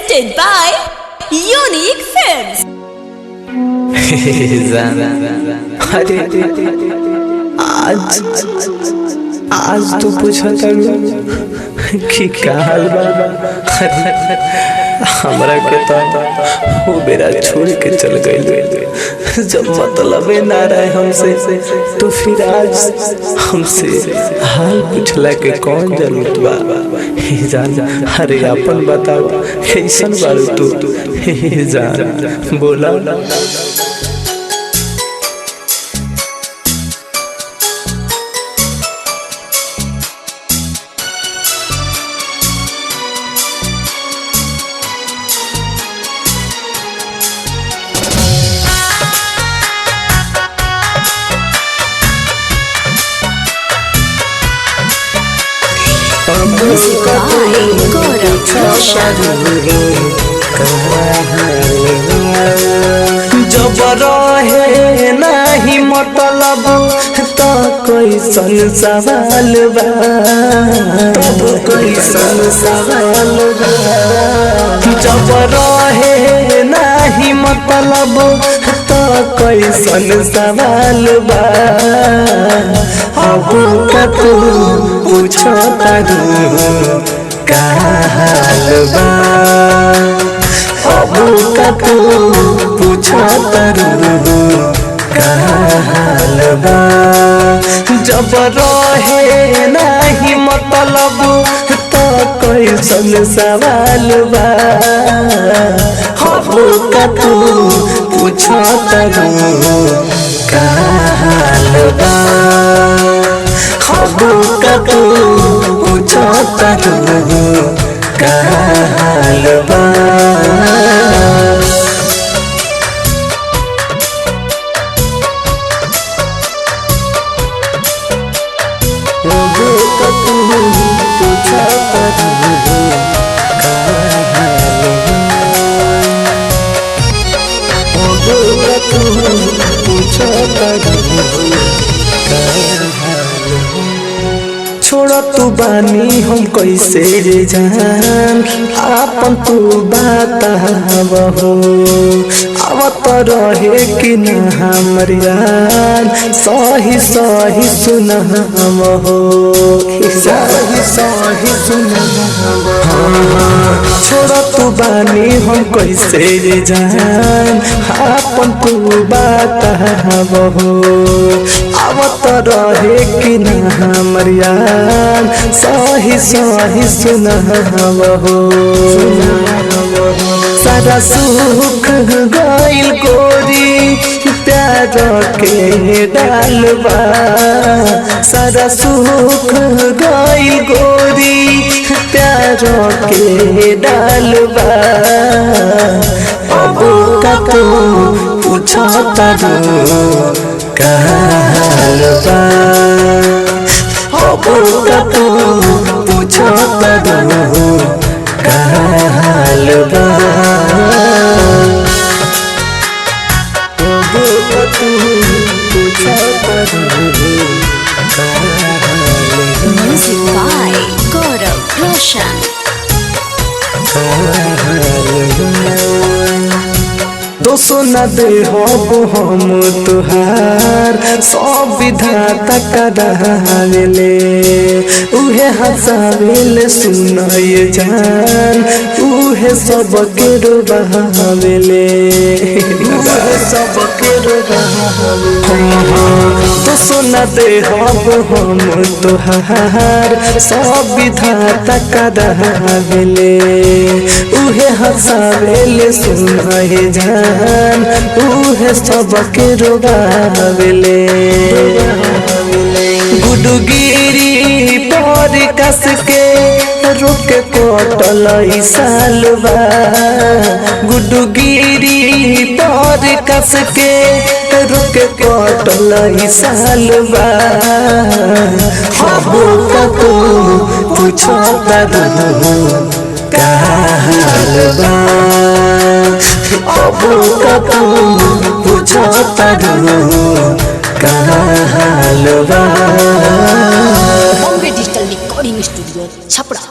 presented by Unique Films. आज तो पूछा कि का हाल बा। हमरा के तो वो बेरा छोड़ के चल गई। जब मतलब ना रहे हमसे तो फिर आज हमसे हाल पूछला के कौन जरूरत बा। जान अरे अपन बताओ कैसन बारू तू। जान बोला जब रहे नहीं मतलब तो कैसन सवाल बा। तब कैसन सवाल बा। जब रहे नहीं मतलब तो कैसन सवाल बा। अब का तू पूछो तारू का हाल बा। अब का तू पूछो तारू का हाल बा। जब रहे नहीं मतलब तो कैसन सवाल बा। अब का तू पूछो तारू का हाल बा। अब का तू पूछो तारू का हाल बा। छोड़ तू बानी हम कैसे रे जान आपन तू बतावहो। आवत रहे कि न हमर यार सही सही सुनावहो। सही सही सुनावहो। छोड़ तू बानी हम कैसे रे जान आपन तू बतावहो। आवत रहे कि न हमर यार सही सही सुनावहो। सारा सुख गइल गोरी प्यार के डालबा। सारा सुख गइल गोरी प्यार के डालबा। अब का तू पूछो तारू का हाल बा। अब का तू पूछो तारू का हाल बा। अब का तू पूछो तारू का हाल बा। Music by Gaurav Roshan. दोसो न दे हम तुहार सब विधाता करावेले। उहे हंसावेले सुनाए जान उहे सब के रोबावेले। सब के रोबावेले। दोसो न दे हम तुहार सब विधाता करावेले। उहे हंसावेले सुनाए जान उहे सब के रोबावेले। गुडगिरी पर कस के रुक कोटल सालबा। गुडगिरी पर कस के रुक कोटल सालबा। अब का तू पूछो तारू का हाल बा। अब का तू पूछो तारू का हाल बा। Bombay Digital Recording Studio, Chapra.